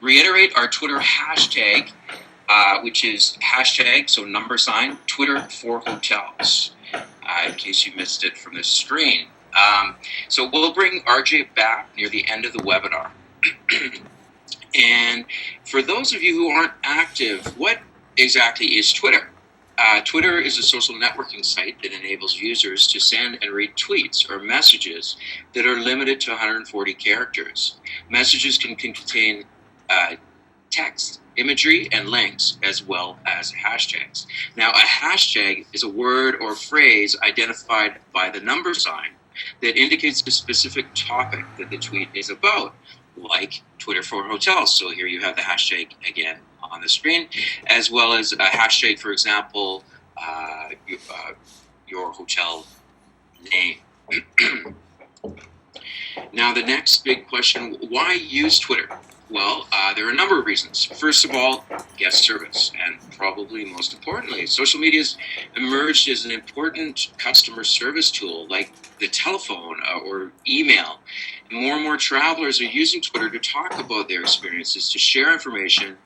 reiterate our Twitter hashtag, which is hashtag, so #, Twitter for hotels, in case you missed it from this screen. So we'll bring RJ back near the end of the webinar. And for those of you who aren't active, what exactly is Twitter? Twitter is a social networking site that enables users to send and read tweets or messages that are limited to 140 characters. Messages can contain text, imagery, and links, as well as hashtags. Now, a hashtag is a word or phrase identified by the # that indicates a specific topic that the tweet is about, like Twitter for hotels. So here you have the hashtag again on the screen, as well as a hashtag, for example, your hotel name. Now, the next big question, why use Twitter? Well, there are a number of reasons. First of all, guest service, and probably most importantly, social media has emerged as an important customer service tool, like the telephone or email. More and more travelers are using Twitter to talk about their experiences, to share information,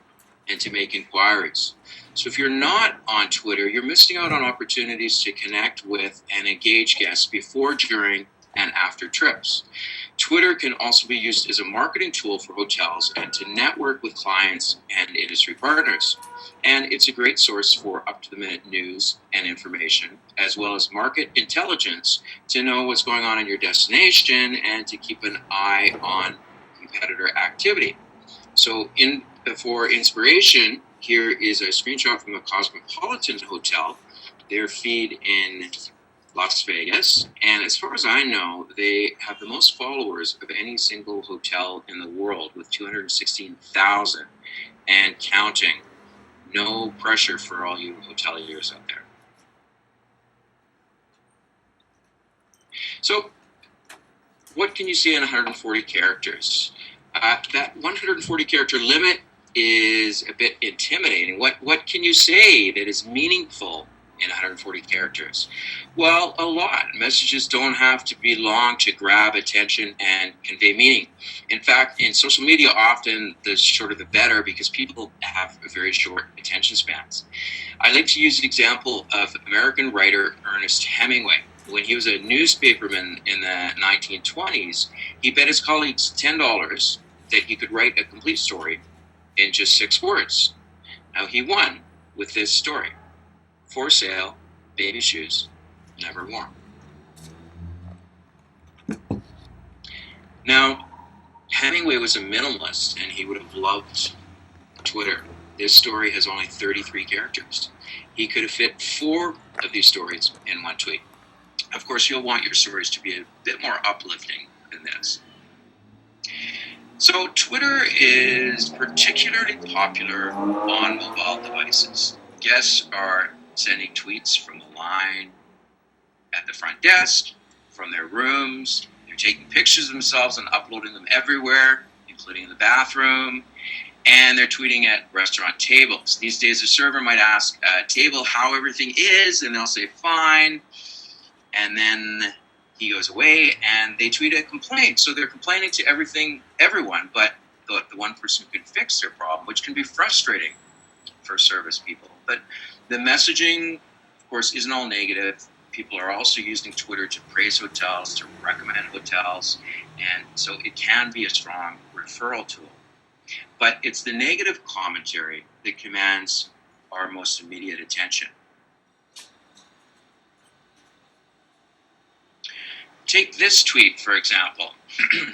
and to make inquiries. So if you're not on Twitter, you're missing out on opportunities to connect with and engage guests before, during, and after trips. Twitter can also be used as a marketing tool for hotels and to network with clients and industry partners. And it's a great source for up-to-the-minute news and information, as well as market intelligence to know what's going on in your destination and to keep an eye on competitor activity. So for inspiration, here is a screenshot from a Cosmopolitan Hotel, their feed in Las Vegas, and as far as I know, they have the most followers of any single hotel in the world, with 216,000 and counting. No pressure for all you hoteliers out there. So, what can you see in 140 characters? That 140 character limit is a bit intimidating. What can you say that is meaningful in 140 characters? Well, a lot. Messages don't have to be long to grab attention and convey meaning. In fact, in social media, often the shorter the better, because people have very short attention spans. I like to use the example of American writer Ernest Hemingway. When he was a newspaperman in the 1920s, he bet his colleagues $10 that he could write a complete story in just 6 words. Now, he won with this story: For sale, baby shoes, never worn. Now, Hemingway was a minimalist, and he would have loved Twitter. This story has only 33 characters. He could have fit 4 of these stories in one tweet. Of course, you'll want your stories to be a bit more uplifting than this. So Twitter is particularly popular on mobile devices. Guests are sending tweets from the line at the front desk, from their rooms. They're taking pictures of themselves and uploading them everywhere, including in the bathroom. And they're tweeting at restaurant tables. These days, a server might ask a table how everything is, and they'll say, fine. And then he goes away, and they tweet a complaint. So they're complaining to everyone, but the one person who can fix their problem, which can be frustrating for service people. But the messaging, of course, isn't all negative. People are also using Twitter to praise hotels, to recommend hotels, and so it can be a strong referral tool. But it's the negative commentary that commands our most immediate attention. Take this tweet, for example.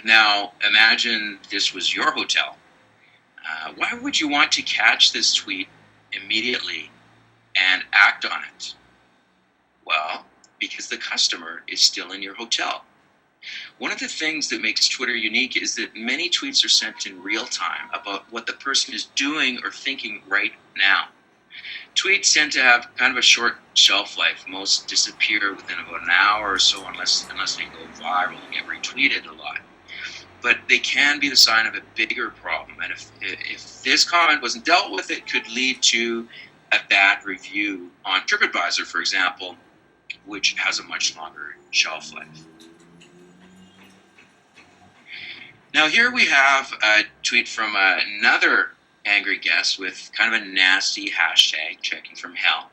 Now, imagine this was your hotel. Why would you want to catch this tweet immediately and act on it? Well, because the customer is still in your hotel. One of the things that makes Twitter unique is that many tweets are sent in real time about what the person is doing or thinking right now. Tweets tend to have kind of a short shelf life. Most disappear within about an hour or so, unless they go viral and get retweeted a lot. But they can be the sign of a bigger problem. And if this comment wasn't dealt with, it could lead to a bad review on TripAdvisor, for example, which has a much longer shelf life. Now here we have a tweet from another angry guest with kind of a nasty hashtag, checking from hell.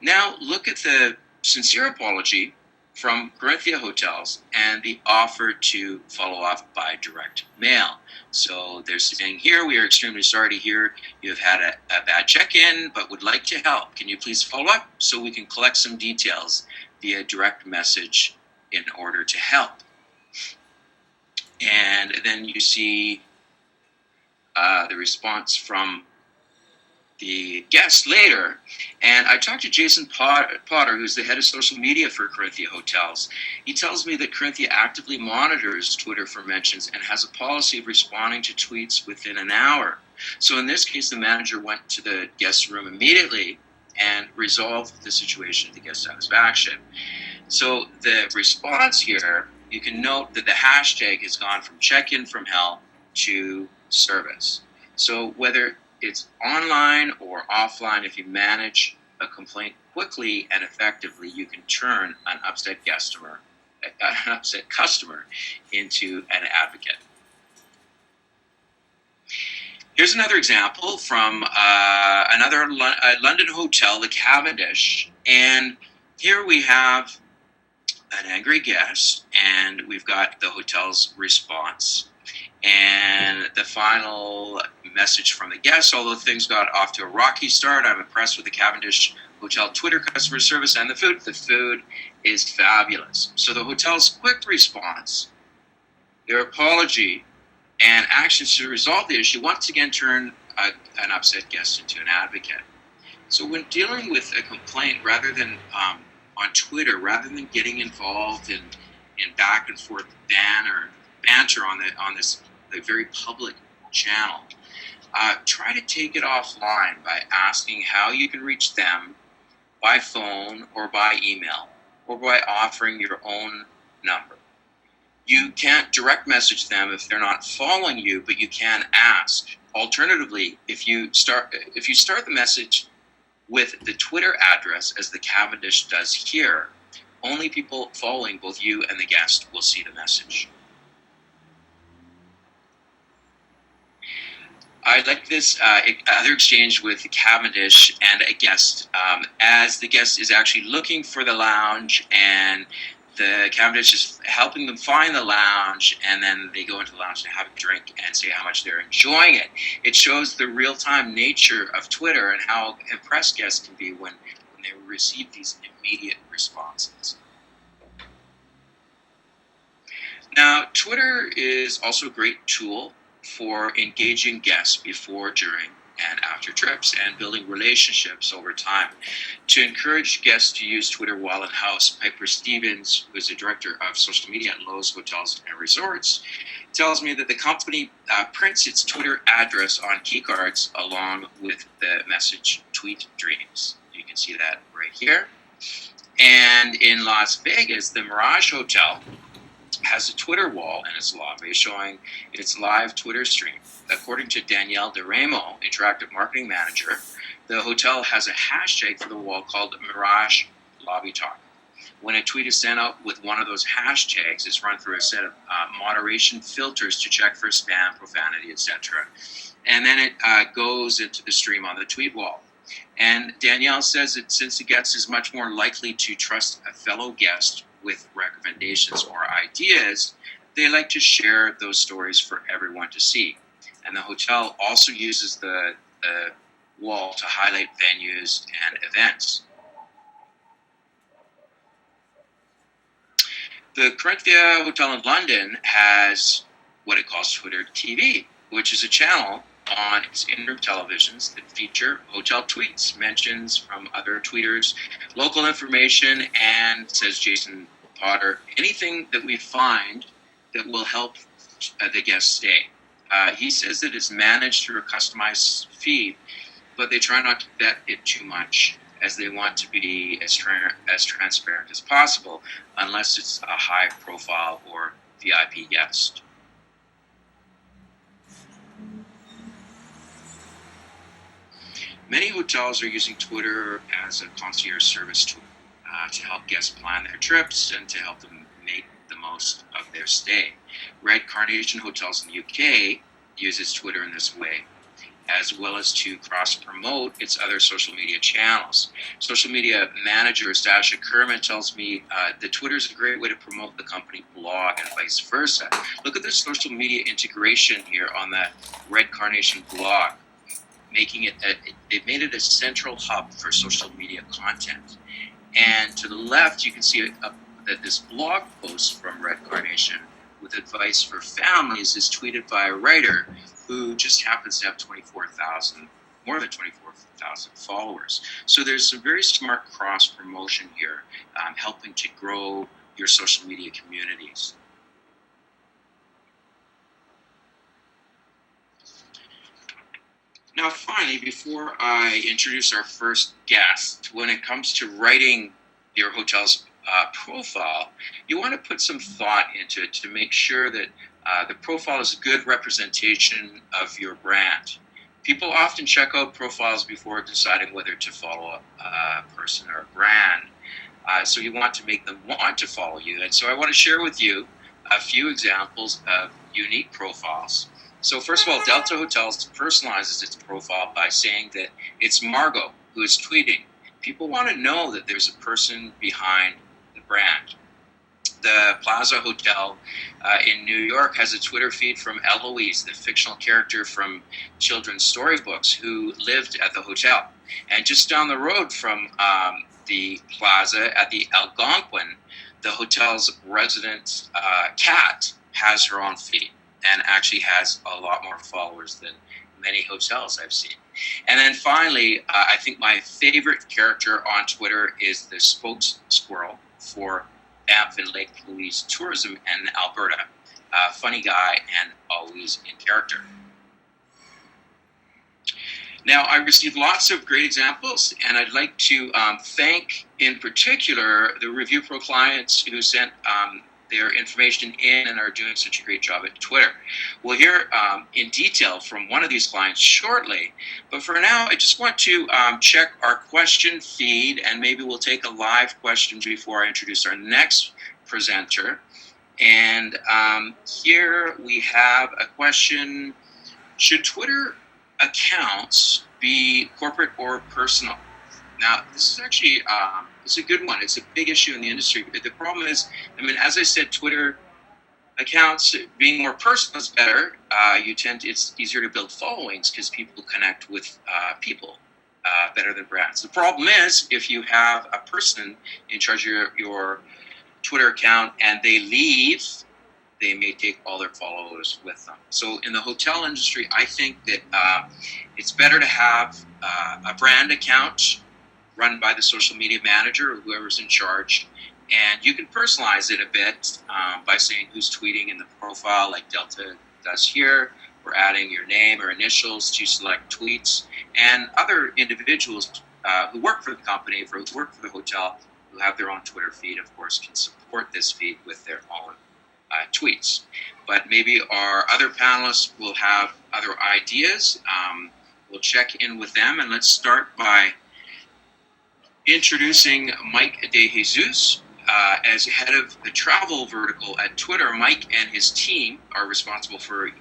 Now look at the sincere apology from Corinthia Hotels and the offer to follow up by direct mail. So they're saying here, we are extremely sorry to hear you have had a bad check-in, but would like to help. Can you please follow up so we can collect some details via direct message in order to help? And then you see the response from the guest later. And I talked to Jason Potter, who's the head of social media for Corinthia Hotels. He tells me that Corinthia actively monitors Twitter for mentions and has a policy of responding to tweets within an hour. So in this case, the manager went to the guest room immediately and resolved the situation to guest satisfaction. So the response here, you can note that the hashtag has gone from check-in from hell to service. So whether it's online or offline, if you manage a complaint quickly and effectively, you can turn an upset customer into an advocate. Here's another example from another London hotel, the Cavendish. And here we have an angry guest, and we've got the hotel's response. And the final message from the guest, although things got off to a rocky start, I'm impressed with the Cavendish Hotel Twitter customer service and the food. The food is fabulous. So the hotel's quick response, their apology, and actions to resolve the issue once again turn an upset guest into an advocate. So when dealing with a complaint, rather than on Twitter, rather than getting involved in back and forth banter on this very public channel, try to take it offline by asking how you can reach them by phone or by email or by offering your own number. You can't direct message them if they're not following you, but you can ask. Alternatively, if you start the message with the Twitter address, as the Cavendish does here, only people following both you and the guest will see the message. I like this other exchange with the Cavendish and a guest, as the guest is actually looking for the lounge, and the Cavendish is helping them find the lounge, and then they go into the lounge to have a drink and say how much they're enjoying it. It shows the real-time nature of Twitter and how impressed guests can be when they receive these immediate responses. Now, Twitter is also a great tool for engaging guests before, during, and after trips and building relationships over time. To encourage guests to use Twitter while in-house, Piper Stevens, who is the director of social media at Lowe's Hotels and Resorts, tells me that the company prints its Twitter address on key cards along with the message "Tweet Dreams." You can see that right here. And in Las Vegas, the Mirage Hotel has a Twitter wall in its lobby showing its live Twitter stream. According to Danielle DeRamo, Interactive Marketing Manager, the hotel has a hashtag for the wall called Mirage Lobby Talk. When a tweet is sent out with one of those hashtags, it's run through a set of moderation filters to check for spam, profanity, etc. And then it goes into the stream on the tweet wall. And Danielle says that since the guest is much more likely to trust a fellow guest with recommendations or ideas, they like to share those stories for everyone to see. And the hotel also uses the wall to highlight venues and events. The Corinthia Hotel in London has what it calls Twitter TV, which is a channel on its in-room televisions that feature hotel tweets, mentions from other tweeters, local information, and, says Jason Potter, anything that we find that will help the guests stay. He says that it's managed through a customized feed, but they try not to vet it too much, as they want to be as transparent as possible, unless it's a high-profile or VIP guest. Many hotels are using Twitter as a concierge service tool to help guests plan their trips and to help them make the most of their stay. Red Carnation Hotels in the UK uses Twitter in this way, as well as to cross-promote its other social media channels. Social media manager Stasha Kerman tells me that Twitter is a great way to promote the company blog and vice versa. Look at the social media integration here on the Red Carnation blog, they've made it a central hub for social media content. And to the left, you can see that this blog post from Red Carnation with advice for families is tweeted by a writer who just happens to have more than 24,000 followers. So there's some very smart cross promotion here, helping to grow your social media communities. Now, finally, before I introduce our first guest, when it comes to writing your hotel's profile, you want to put some thought into it to make sure that the profile is a good representation of your brand. People often check out profiles before deciding whether to follow a person or a brand. So you want to make them want to follow you. And so I want to share with you a few examples of unique profiles. So first of all, Delta Hotels personalizes its profile by saying that it's Margot who is tweeting. People want to know that there's a person behind the brand. The Plaza Hotel in New York has a Twitter feed from Eloise, the fictional character from children's storybooks who lived at the hotel. And just down the road from the Plaza at the Algonquin, the hotel's resident cat has her own feed and actually has a lot more followers than many hotels I've seen. And then finally, I think my favorite character on Twitter is the spokes squirrel for Banff and Lake Louise Tourism in Alberta. Funny guy and always in character. Now, I received lots of great examples, and I'd like to thank, in particular, the Review Pro clients who sent their information in and are doing such a great job at Twitter. We'll hear in detail from one of these clients shortly, but for now, I just want to check our question feed, and maybe we'll take a live question before I introduce our next presenter. And here we have a question: should Twitter accounts be corporate or personal? Now, this is actually it's a good one. It's a big issue in the industry. The problem is, as I said, Twitter accounts being more personal is better. It's easier to build followings because people connect with people better than brands. The problem is, if you have a person in charge of your Twitter account and they leave, they may take all their followers with them. So in the hotel industry, I think that it's better to have a brand account run by the social media manager or whoever's in charge. And you can personalize it a bit by saying who's tweeting in the profile, like Delta does here. We're adding your name or initials to select tweets. And other individuals who work for the company, who work for the hotel, who have their own Twitter feed, of course, can support this feed with their own tweets. But maybe our other panelists will have other ideas. We'll check in with them, and let's start by introducing Mike De Jesus. As head of the travel vertical at Twitter, Mike and his team are responsible for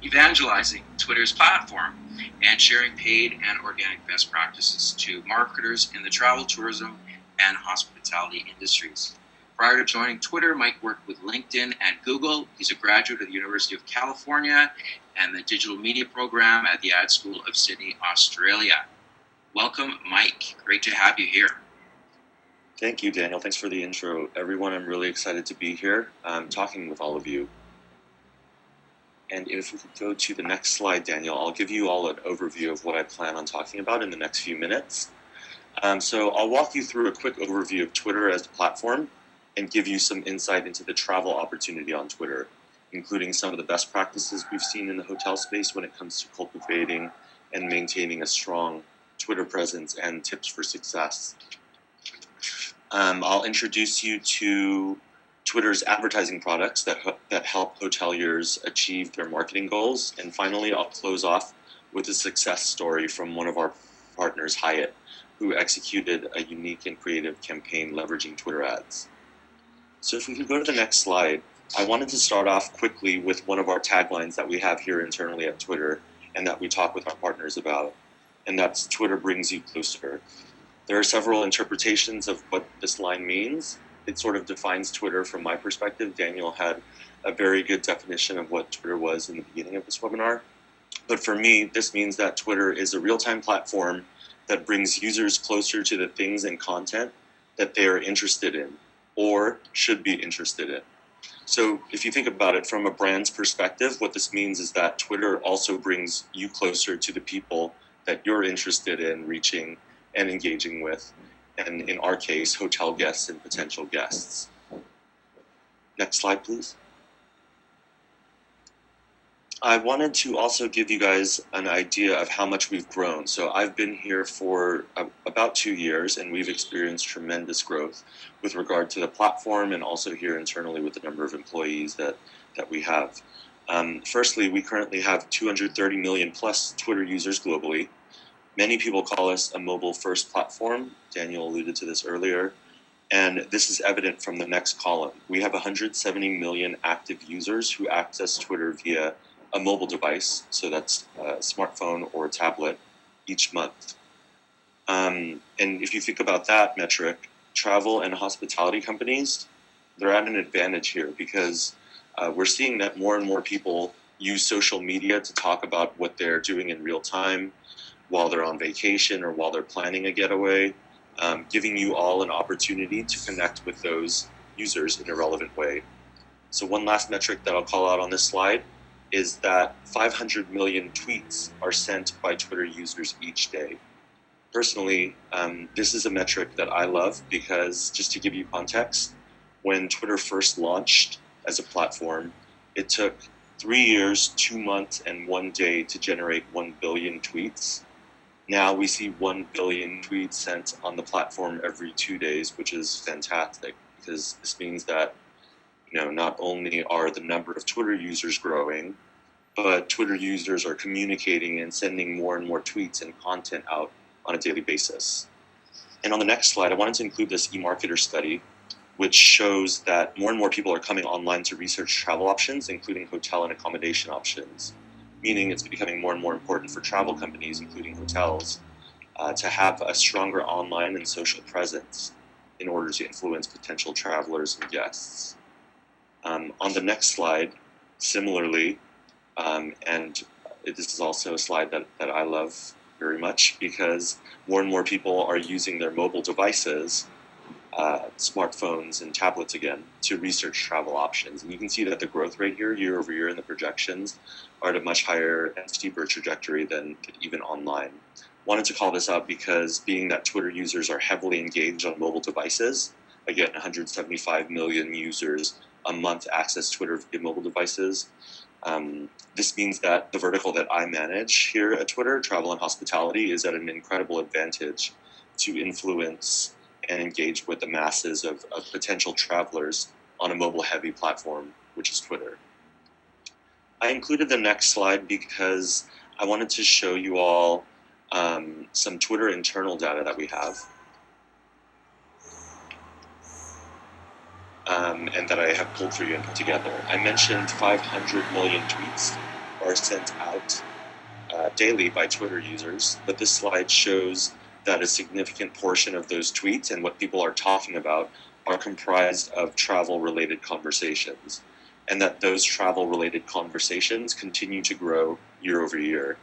evangelizing Twitter's platform and sharing paid and organic best practices to marketers in the travel, tourism, and hospitality industries. Prior to joining Twitter, Mike worked with LinkedIn and Google. He's a graduate of the University of California and the Digital Media Program at the Ad School of Sydney, Australia. Welcome, Mike. Great to have you here. Thank you, Daniel. Thanks for the intro. Everyone, I'm really excited to be here talking with all of you. And if we could go to the next slide, Daniel, I'll give you all an overview of what I plan on talking about in the next few minutes. So I'll walk you through a quick overview of Twitter as a platform and give you some insight into the travel opportunity on Twitter, including some of the best practices we've seen in the hotel space when it comes to cultivating and maintaining a strong Twitter presence and tips for success. I'll introduce you to Twitter's advertising products that help hoteliers achieve their marketing goals. And finally, I'll close off with a success story from one of our partners, Hyatt, who executed a unique and creative campaign leveraging Twitter ads. So if we can go to the next slide, I wanted to start off quickly with one of our taglines that we have here internally at Twitter and that we talk with our partners about, and that's Twitter brings you closer. There are several interpretations of what this line means. It sort of defines Twitter from my perspective. Daniel had a very good definition of what Twitter was in the beginning of this webinar. But for me, this means that Twitter is a real-time platform that brings users closer to the things and content that they are interested in or should be interested in. So if you think about it from a brand's perspective, what this means is that Twitter also brings you closer to the people that you're interested in reaching and engaging with, and in our case, hotel guests and potential guests. Next slide, please. I wanted to also give you guys an idea of how much we've grown. So I've been here for about 2 years, and we've experienced tremendous growth with regard to the platform and also here internally with the number of employees that we have. Firstly, we currently have 230 million plus Twitter users globally. Many people call us a mobile-first platform. Daniel alluded to this earlier. And this is evident from the next column. We have 170 million active users who access Twitter via a mobile device, so that's a smartphone or a tablet, each month. And if you think about that metric, travel and hospitality companies, they're at an advantage here because we're seeing that more and more people use social media to talk about what they're doing in real time while they're on vacation or while they're planning a getaway, giving you all an opportunity to connect with those users in a relevant way. So one last metric that I'll call out on this slide is that 500 million tweets are sent by Twitter users each day. Personally, this is a metric that I love because, just to give you context, when Twitter first launched as a platform, it took 3 years, 2 months, and 1 day to generate 1 billion tweets. Now we see 1 billion tweets sent on the platform every 2 days, which is fantastic because this means that not only are the number of Twitter users growing, but Twitter users are communicating and sending more and more tweets and content out on a daily basis. And on the next slide, I wanted to include this eMarketer study, which shows that more and more people are coming online to research travel options, including hotel and accommodation options, meaning it's becoming more and more important for travel companies, including hotels, to have a stronger online and social presence in order to influence potential travelers and guests. On the next slide, similarly, and this is also a slide that I love very much because more and more people are using their mobile devices, smartphones and tablets again, to research travel options. And you can see that the growth rate here, year over year in the projections, are at a much higher and steeper trajectory than even online. Wanted to call this out because being that Twitter users are heavily engaged on mobile devices, again, 175 million users a month access Twitter via mobile devices. This means that the vertical that I manage here at Twitter, travel and hospitality, is at an incredible advantage to influence and engage with the masses of potential travelers on a mobile-heavy platform, which is Twitter. I included the next slide because I wanted to show you all some Twitter internal data that we have. And that I have pulled for you and put together. I mentioned 500 million tweets are sent out daily by Twitter users, but this slide shows that a significant portion of those tweets and what people are talking about are comprised of travel-related conversations, and that those travel-related conversations continue to grow year over year.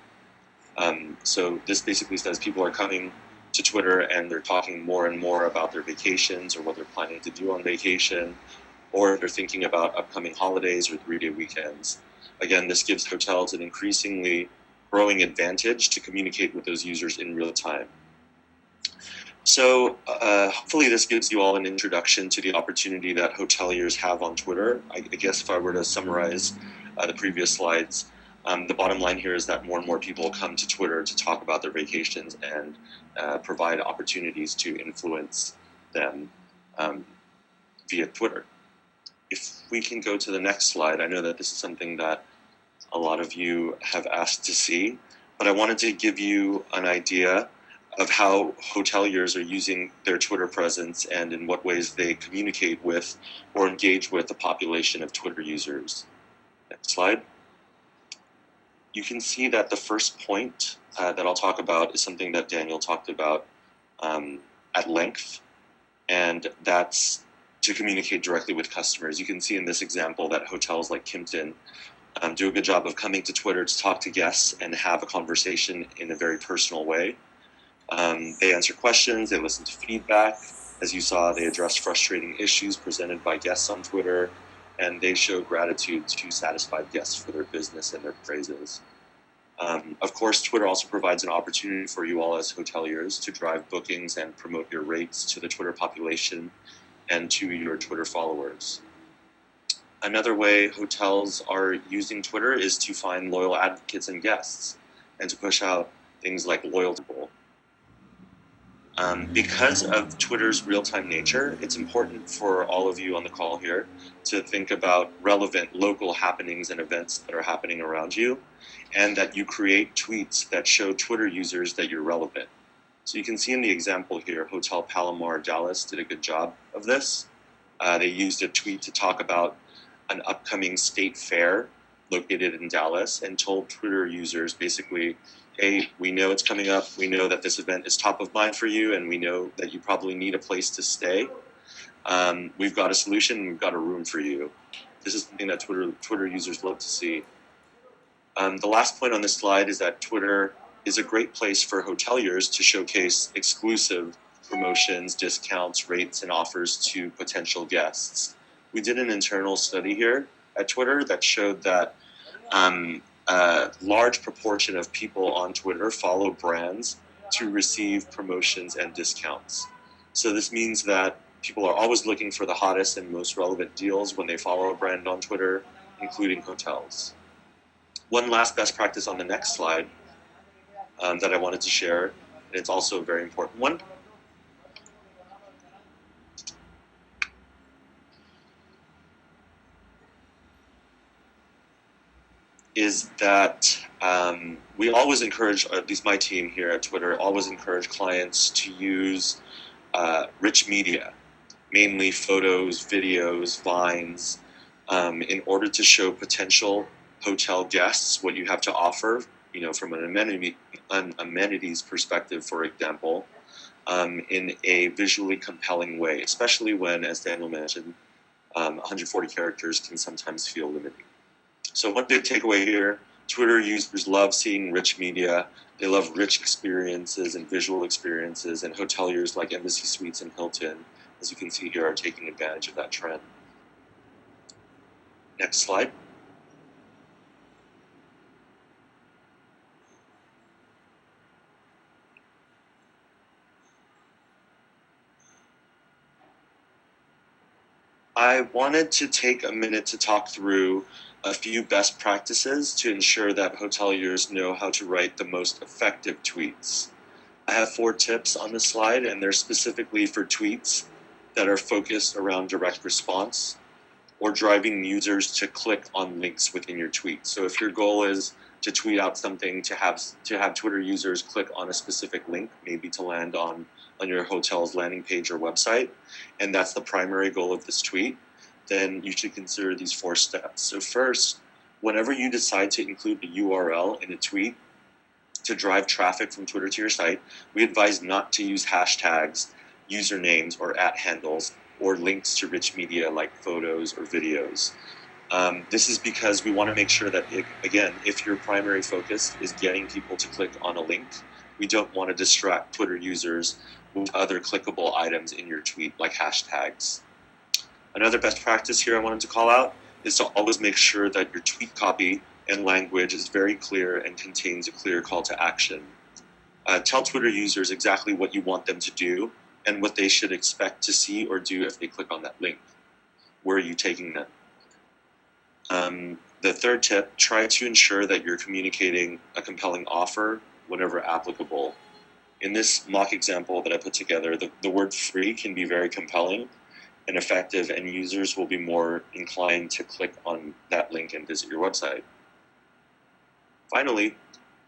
So this basically says people are coming to Twitter and they're talking more and more about their vacations or what they're planning to do on vacation, or they're thinking about upcoming holidays or 3-day weekends. Again, this gives hotels an increasingly growing advantage to communicate with those users in real time. So hopefully this gives you all an introduction to the opportunity that hoteliers have on Twitter. I guess if I were to summarize the previous slides, the bottom line here is that more and more people come to Twitter to talk about their vacations and provide opportunities to influence them via Twitter. If we can go to the next slide, I know that this is something that a lot of you have asked to see, but I wanted to give you an idea of how hoteliers are using their Twitter presence and in what ways they communicate with or engage with the population of Twitter users. Next slide. You can see that the first point that I'll talk about is something that Daniel talked about at length, and that's to communicate directly with customers. You can see in this example that hotels like Kimpton do a good job of coming to Twitter to talk to guests and have a conversation in a very personal way. They answer questions, they listen to feedback. As you saw, they address frustrating issues presented by guests on Twitter, and they show gratitude to satisfied guests for their business and their praises. Of course, Twitter also provides an opportunity for you all as hoteliers to drive bookings and promote your rates to the Twitter population and to your Twitter followers. Another way hotels are using Twitter is to find loyal advocates and guests and to push out things like loyalty. Because of Twitter's real-time nature, it's important for all of you on the call here to think about relevant local happenings and events that are happening around you, and that you create tweets that show Twitter users that you're relevant. So you can see in the example here, Hotel Palomar Dallas did a good job of this. They used a tweet to talk about an upcoming state fair located in Dallas and told Twitter users basically, hey, we know it's coming up, we know that this event is top of mind for you, and we know that you probably need a place to stay. We've got a solution, we've got a room for you. This is something that Twitter users love to see. The last point on this slide is that Twitter is a great place for hoteliers to showcase exclusive promotions, discounts, rates, and offers to potential guests. We did an internal study here at Twitter that showed that a large proportion of people on Twitter follow brands to receive promotions and discounts. So this means that people are always looking for the hottest and most relevant deals when they follow a brand on Twitter, including hotels. One last best practice on the next slide that I wanted to share, and it's also a very important one, is that we always encourage, or at least my team here at Twitter, always encourage clients to use rich media, mainly photos, videos, vines, in order to show potential hotel guests what you have to offer, from an amenities perspective, for example, in a visually compelling way, especially when, as Daniel mentioned, 140 characters can sometimes feel limiting. So one big takeaway here, Twitter users love seeing rich media. They love rich experiences and visual experiences, and hoteliers like Embassy Suites and Hilton, as you can see here, are taking advantage of that trend. Next slide. I wanted to take a minute to talk through a few best practices to ensure that hoteliers know how to write the most effective tweets. I have 4 tips on this slide, and they're specifically for tweets that are focused around direct response or driving users to click on links within your tweet. So if your goal is to tweet out something to have Twitter users click on a specific link, maybe to land on your hotel's landing page or website, and that's the primary goal of this tweet, then you should consider these 4 steps. So first, whenever you decide to include the URL in a tweet to drive traffic from Twitter to your site, we advise not to use hashtags, usernames, or @handles, or links to rich media like photos or videos. This is because we want to make sure that, if your primary focus is getting people to click on a link, we don't want to distract Twitter users with other clickable items in your tweet, like hashtags. Another best practice here I wanted to call out is to always make sure that your tweet copy and language is very clear and contains a clear call to action. Tell Twitter users exactly what you want them to do and what they should expect to see or do if they click on that link. Where are you taking them? The third tip, try to ensure that you're communicating a compelling offer whenever applicable. In this mock example that I put together, the word free can be very compelling and effective, and users will be more inclined to click on that link and visit your website. Finally,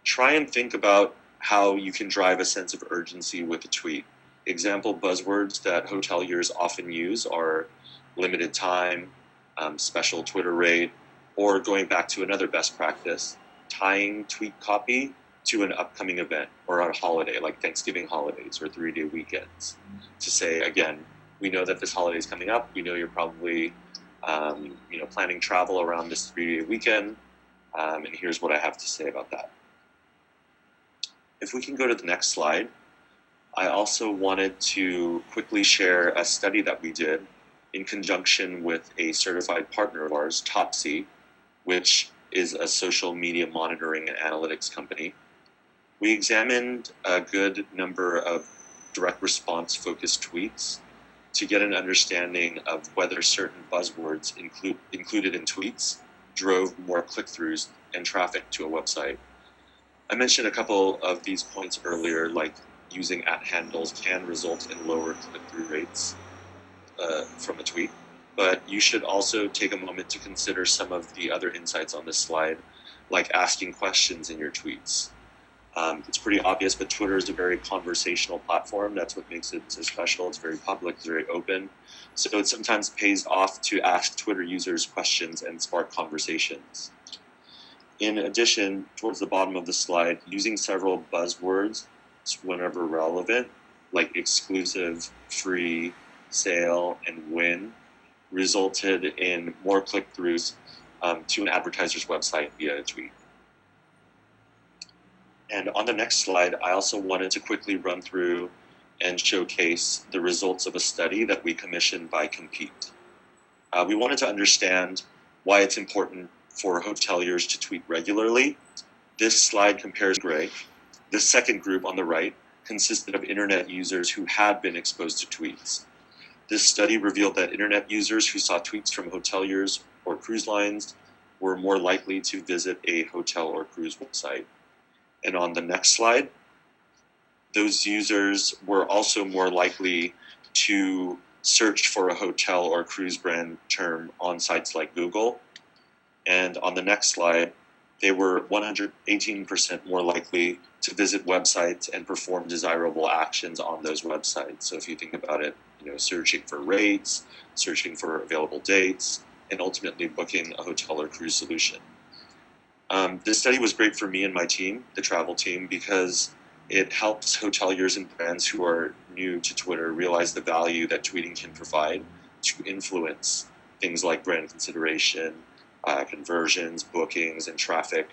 try and think about how you can drive a sense of urgency with a tweet. Example buzzwords that hoteliers often use are limited time, special Twitter rate, or going back to another best practice, tying tweet copy to an upcoming event or a holiday like Thanksgiving holidays or 3-day weekends to say, again, we know that this holiday is coming up. We know you're probably planning travel around this 3-day weekend. And here's what I have to say about that. If we can go to the next slide, I also wanted to quickly share a study that we did in conjunction with a certified partner of ours, Topsy, which is a social media monitoring and analytics company. We examined a good number of direct response focused tweets to get an understanding of whether certain buzzwords included in tweets drove more click-throughs and traffic to a website. I mentioned a couple of these points earlier, like using @ handles can result in lower click-through rates from a tweet, but you should also take a moment to consider some of the other insights on this slide, like asking questions in your tweets. It's pretty obvious, but Twitter is a very conversational platform. That's what makes it so special. It's very public, it's very open. So it sometimes pays off to ask Twitter users questions and spark conversations. In addition, towards the bottom of the slide, using several buzzwords whenever relevant, like exclusive, free, sale, and win, resulted in more click-throughs to an advertiser's website via a tweet. And on the next slide, I also wanted to quickly run through and showcase the results of a study that we commissioned by Compete. We wanted to understand why it's important for hoteliers to tweet regularly. This slide compares gray. The second group on the right consisted of internet users who had been exposed to tweets. This study revealed that internet users who saw tweets from hoteliers or cruise lines were more likely to visit a hotel or cruise website. And on the next slide, those users were also more likely to search for a hotel or cruise brand term on sites like Google. And on the next slide, they were 118% more likely to visit websites and perform desirable actions on those websites. So if you think about it, searching for rates, searching for available dates, and ultimately booking a hotel or cruise solution. This study was great for me and my team, the travel team, because it helps hoteliers and brands who are new to Twitter realize the value that tweeting can provide to influence things like brand consideration, conversions, bookings, and traffic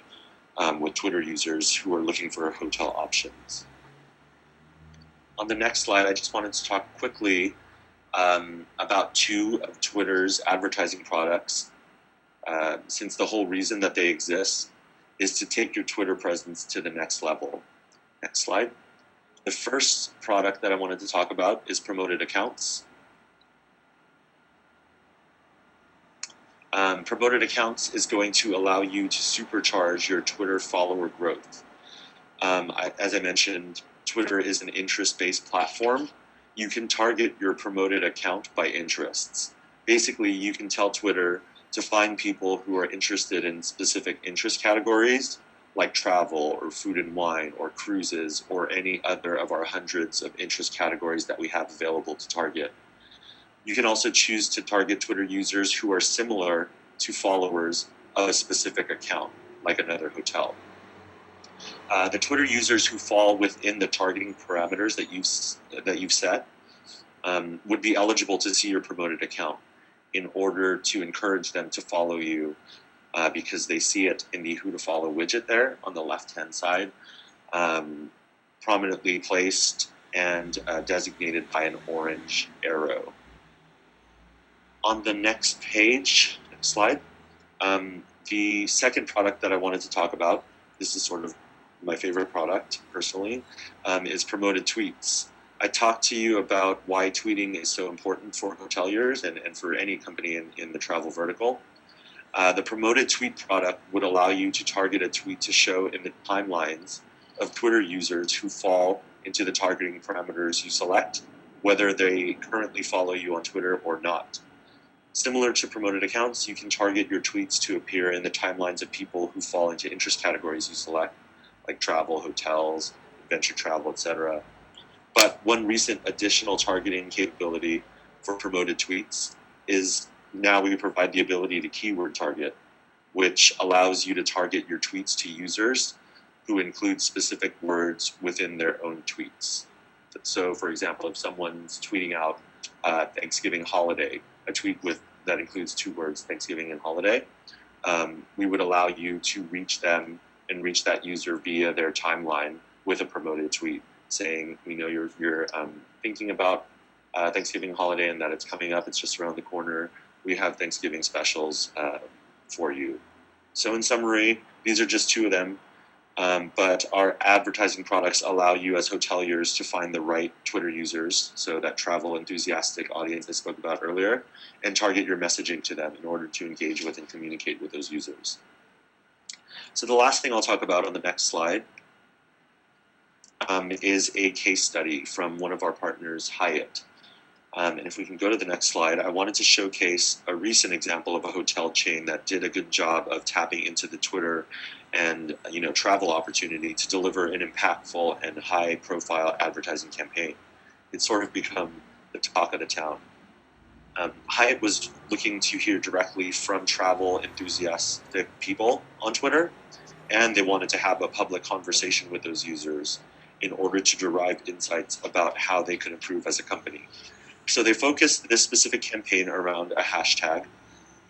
with Twitter users who are looking for hotel options. On the next slide, I just wanted to talk quickly about two of Twitter's advertising products, since the whole reason that they exist is to take your Twitter presence to the next level. Next slide. The first product that I wanted to talk about is promoted accounts. Promoted accounts is going to allow you to supercharge your Twitter follower growth. As I mentioned, Twitter is an interest-based platform. You can target your promoted account by interests. Basically, you can tell Twitter to find people who are interested in specific interest categories like travel or food and wine or cruises or any other of our hundreds of interest categories that we have available to target. You can also choose to target Twitter users who are similar to followers of a specific account, like another hotel. The Twitter users who fall within the targeting parameters that you've set would be eligible to see your promoted account in order to encourage them to follow you because they see it in the Who to Follow widget there on the left-hand side, prominently placed and designated by an orange arrow. On the next page, next slide, the second product that I wanted to talk about, this is sort of my favorite product personally, is promoted tweets. I talked to you about why tweeting is so important for hoteliers and for any company in the travel vertical. The promoted tweet product would allow you to target a tweet to show in the timelines of Twitter users who fall into the targeting parameters you select, whether they currently follow you on Twitter or not. Similar to promoted accounts, you can target your tweets to appear in the timelines of people who fall into interest categories you select, like travel, hotels, and food and wine. And ultimately, adventure travel, etc. But one recent additional targeting capability for promoted tweets is now we provide the ability to keyword target, which allows you to target your tweets to users who include specific words within their own tweets. So, for example, if someone's tweeting out Thanksgiving holiday, a tweet that includes 2 words, Thanksgiving and holiday, we would allow you to reach them and reach that user via their timeline with a promoted tweet saying, we know you're thinking about Thanksgiving holiday and that it's coming up, it's just around the corner. We have Thanksgiving specials for you. So in summary, these are just 2 of them. But our advertising products allow you as hoteliers to find the right Twitter users, so that travel enthusiastic audience I spoke about earlier, and target your messaging to them in order to engage with and communicate with those users. So the last thing I'll talk about on the next slide is a case study from one of our partners, Hyatt. And if we can go to the next slide, I wanted to showcase a recent example of a hotel chain that did a good job of tapping into the Twitter and travel opportunity to deliver an impactful and high-profile advertising campaign. It's sort of become the talk of the town. Hyatt was looking to hear directly from travel enthusiastic people on Twitter, and they wanted to have a public conversation with those users in order to derive insights about how they could improve as a company. So they focused this specific campaign around a hashtag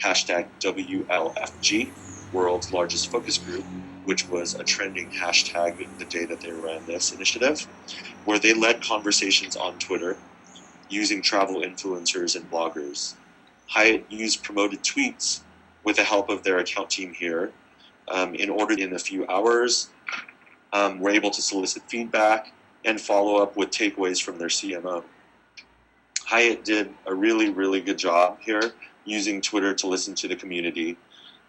WLFG, World's Largest Focus Group, which was a trending hashtag the day that they ran this initiative, where they led conversations on Twitter using travel influencers and bloggers. Hyatt used promoted tweets with the help of their account team here in order in a few hours, were able to solicit feedback and follow up with takeaways from their CMO. Hyatt did a really, really good job here using Twitter to listen to the community,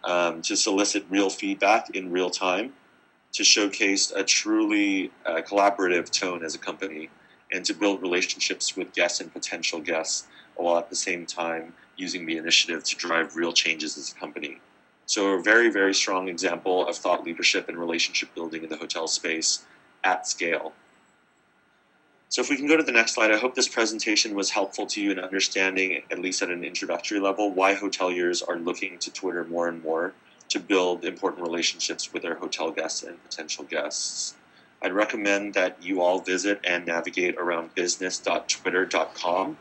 to solicit real feedback in real time, to showcase a truly collaborative tone as a company, and to build relationships with guests and potential guests, while at the same time using the initiative to drive real changes as a company. So a very, very strong example of thought leadership and relationship building in the hotel space at scale. So if we can go to the next slide, I hope this presentation was helpful to you in understanding, at least at an introductory level, why hoteliers are looking to Twitter more and more to build important relationships with their hotel guests and potential guests. I'd recommend that you all visit and navigate around business.twitter.com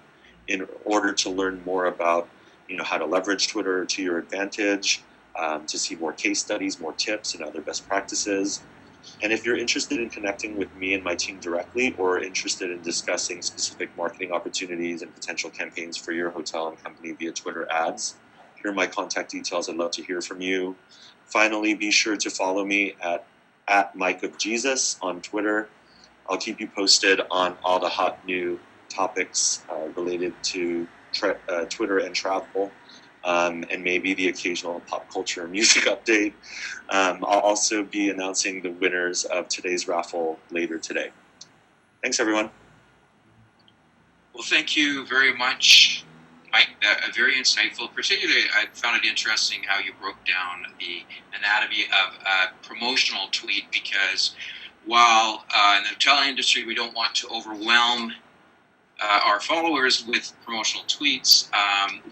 in order to learn more about how to leverage Twitter to your advantage, to see more case studies, more tips, and other best practices. And if you're interested in connecting with me and my team directly, or interested in discussing specific marketing opportunities and potential campaigns for your hotel and company via Twitter ads, here are my contact details. I'd love to hear from you. Finally, be sure to follow me at Mike of Jesus on Twitter. I'll keep you posted on all the hot new topics related to Twitter and travel. And maybe the occasional pop culture and music update. I'll also be announcing the winners of today's raffle later today. Thanks, everyone. Well, thank you very much, Mike. Very insightful. Particularly, I found it interesting how you broke down the anatomy of a promotional tweet, because while in the hotel industry we don't want to overwhelm our followers with promotional tweets,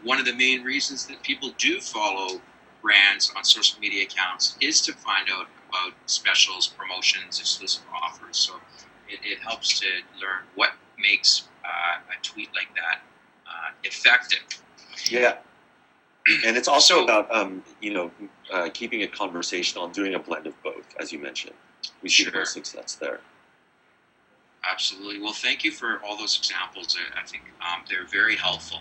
one of the main reasons that people do follow brands on social media accounts is to find out about specials, promotions, exclusive offers. So it helps to learn what makes a tweet like that effective. Yeah. And it's also about, keeping it conversational and doing a blend of both, as you mentioned. We see the most success there. Absolutely. Well, thank you for all those examples. I think they're very helpful.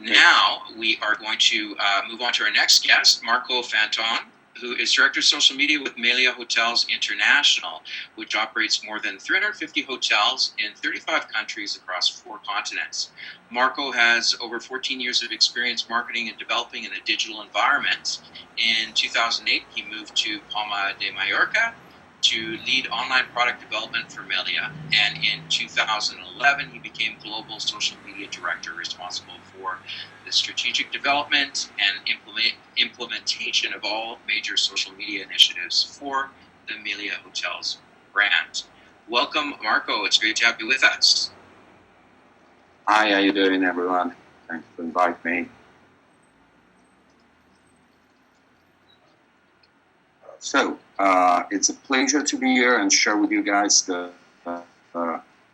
Now we are going to move on to our next guest, Marco Fanton, who is Director of Social Media with Melia Hotels International, which operates more than 350 hotels in 35 countries across 4 continents. Marco has over 14 years of experience marketing and developing in a digital environment. In 2008, he moved to Palma de Mallorca to lead online product development for Melia. And in 2011, he became Global Social Media Director, responsible for the strategic development and implementation of all major social media initiatives for the Melia Hotels brand. Welcome, Marco. It's great to have you with us. Hi, how you doing, everyone? Thanks for inviting me. So, it's a pleasure to be here and share with you guys the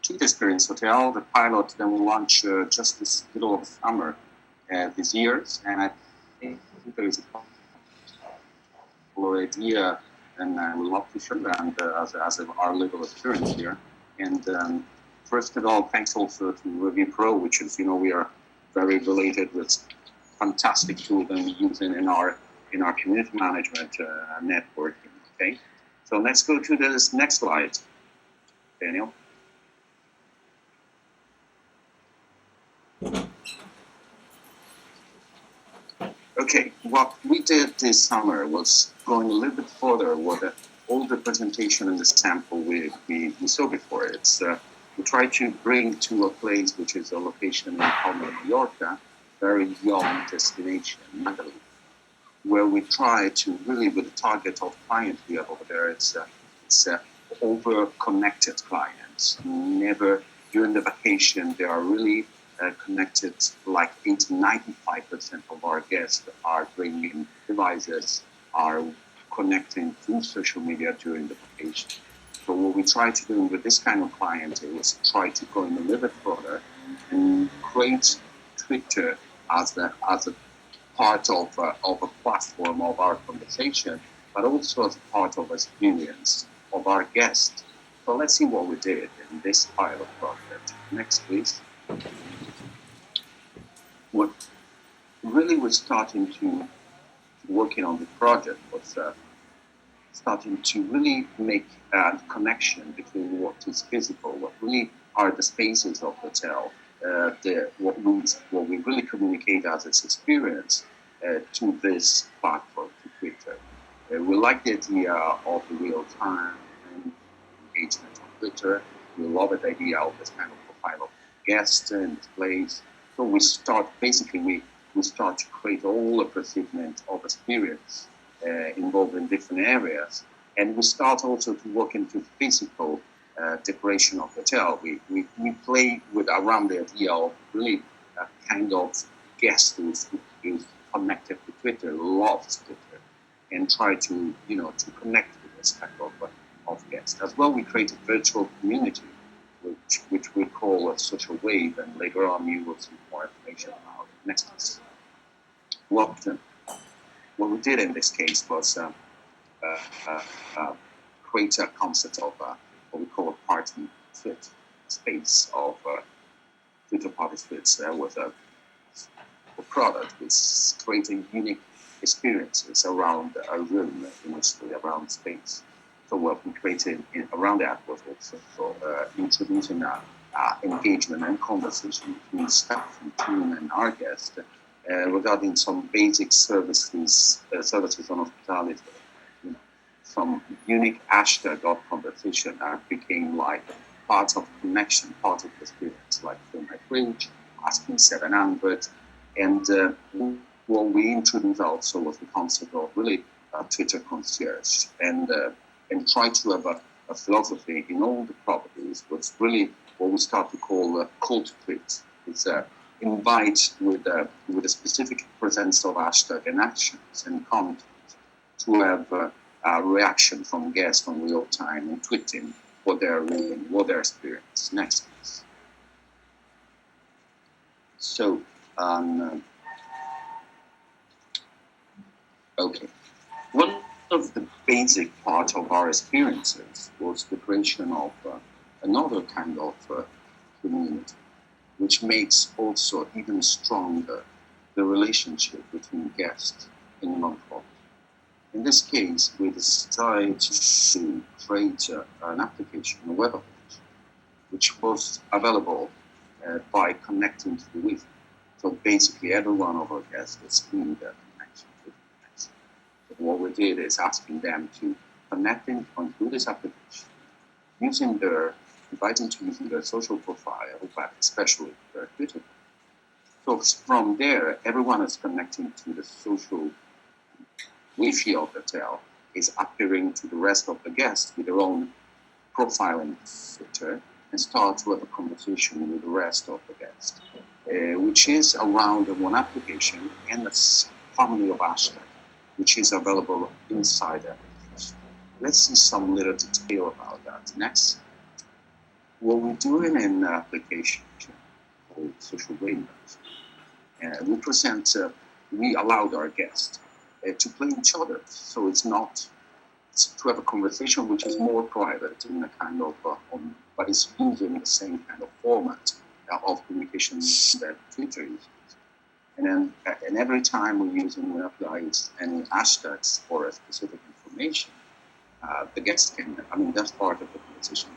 Tweet Experience Hotel, the pilot that we launched just this middle of summer this year. And I think there is a popular idea, and I would love to share that as our little experience here. And first of all, thanks also to Review Pro, which is, we are very related with fantastic tool that we use in our community management network. Okay, so let's go to this next slide, Daniel. Okay, what we did this summer was going a little bit further with all the presentation and the sample we saw before. It's we try to bring to a place which is a location in Palma, Mallorca, very young destination, Madrid, where we try to really, with the target of client we have over there, it's over-connected clients. Never during the vacation, they are really connected, like 80-95% of our guests are bringing devices, are connecting through social media during the vacation. So what we try to do with this kind of client is try to go in a little bit further and create Twitter as a part of a platform of our conversation, but also as a part of experience of our guests. So let's see what we did in this pilot project. Next, please. What really was starting to working on the project was starting to really make a connection between what is physical, what really are the spaces of the hotel, what we really communicate as its experience to this platform, to Twitter. We like the idea of the real-time engagement on Twitter. We love the idea of this kind of profile of guests in this place. So we start to create all the perceivement of experience involved in different areas. And we start also to work into physical decoration of the hotel. We play with around the idea of really a kind of guest who's connected to Twitter, loves Twitter, and try to connect with this type of guest. As well, we create a virtual community, which we call a social wave, and later on you will see more information about it. Next, please. What we did in this case was create a concept of what we call a party fit space of Twitter party fits there with a product is creating unique experiences around a room, mostly around space. So what we created around that was also introducing engagement and conversation between staff and team and our guests regarding some basic services on hospitality. Some unique hashtag of conversation became like part of connection, part of the experience, like Fill My Fridge, Asking 700. And what we introduced also was the concept of really Twitter concierge and try to have a philosophy in all the properties, was really what we start to call call to tweet. It's invite with a specific presence of hashtag and actions and content to have a reaction from guests on real time and tweeting what they're reading, what their experience. Next, please. So, okay. One of the basic part of our experiences was the creation of another kind of community, which makes also even stronger the relationship between guests and non-profit. In this case, we decided to create an application, a web application, which was available by connecting to the Wi-Fi. So basically, every one of our guests is seeing their connection to the connection. So what we did is asking them to connect in through this application, inviting to using their social profile, but especially their Twitter. So from there, everyone is connecting to the social Wi-Fi of the hotel, is appearing to the rest of the guests with their own profile in Twitter and start to have a conversation with the rest of the guests, which is around one application and a family of hashtags, which is available inside the application. Let's see some little detail about that. Next, what we do in an application called Social Rainbows, we allowed our guests to play each other. So it's not to have a conversation which is more private in a kind of, but it's using the same kind of format of communication that Twitter uses. And every time we use and we apply any hashtags for a specific information, the guests can, that's part of the conversation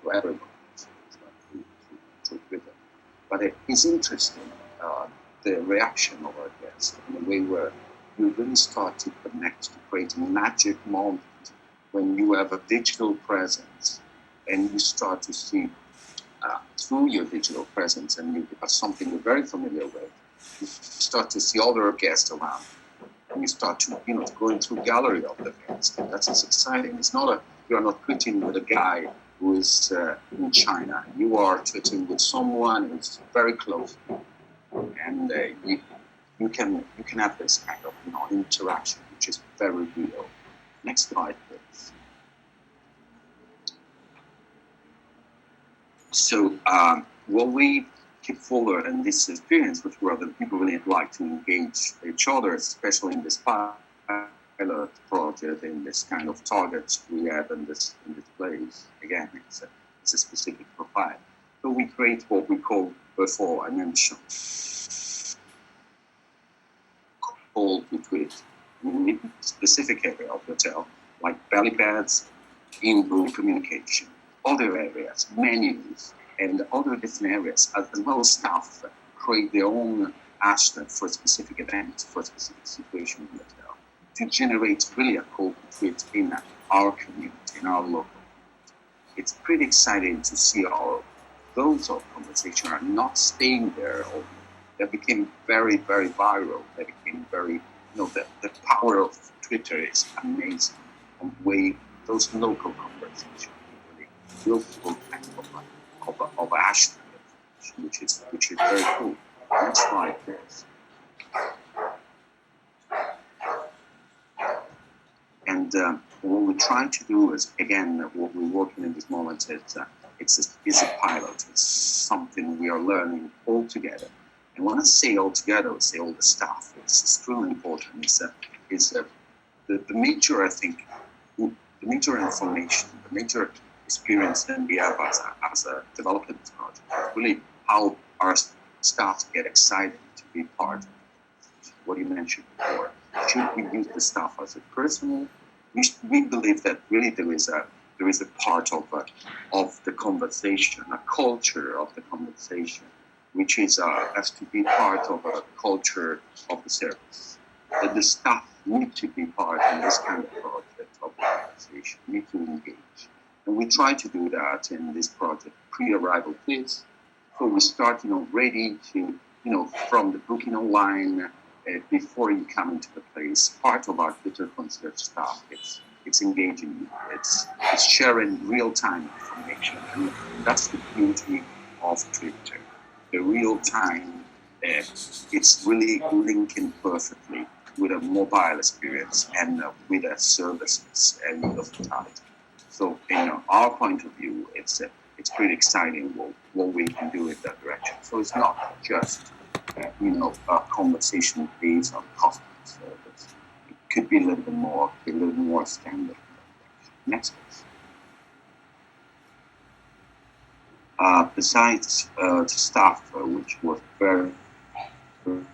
to everyone. But it is interesting, the reaction of our guests in a way where you really start to connect, to create a magic moment when you have a digital presence and you start to see through your digital presence and you have something you're very familiar with, you start to see other guests around and you start to, going through gallery of the guests. And that's exciting. It's not you are not tweeting with a guy who is in China. You are tweeting with someone who's very close, and you can have this kind of interaction, which is very real. Next slide, please. So what we keep forward in this experience, which were the people really like to engage each other, especially in this pilot project, in this kind of targets we have in this place. Again, it's a specific profile. So we create what we call, before I mentioned, call to tweet in a specific area of the hotel, like belly pads, in-room communication, other areas, menus, and other different areas, as well as staff create their own hashtag for a specific event, for a specific situation in the hotel, to generate really a call to tweet in our community, in our local. It's pretty exciting to see how those of conversation are not staying there only. They became very, very viral. They became very, the power of Twitter is amazing. And the way those local conversations really will full of a hashtag, which is very cool. Next slide, please. And what we're trying to do is, again, what we're working in this moment is a pilot. It's something we are learning all together. And when I say all together, I say all the staff. It's extremely important. The major, I think, the major information, the major experience that we have as a development project, really how our staff get excited to be part of it. What you mentioned before. Should we use the staff as a personal? We believe that really there is a part of the conversation, a culture of the conversation, which is has to be part of a culture of the service. That the staff need to be part of this kind of project of the conversation, need to engage. And we try to do that in this project, pre-arrival quiz. So we start, ready to, from the booking online, before you come into the place. Part of our Twitter concierge staff, it's engaging you. It's sharing real-time information. And that's the beauty of Twitter. The real-time, it's really linking perfectly with a mobile experience and with a services and with hospitality. So, our point of view, it's pretty exciting what we can do in that direction. So it's not just, a conversation based on customer service. It could be a little bit more standard. Next, please. Besides the staff, which was very, very,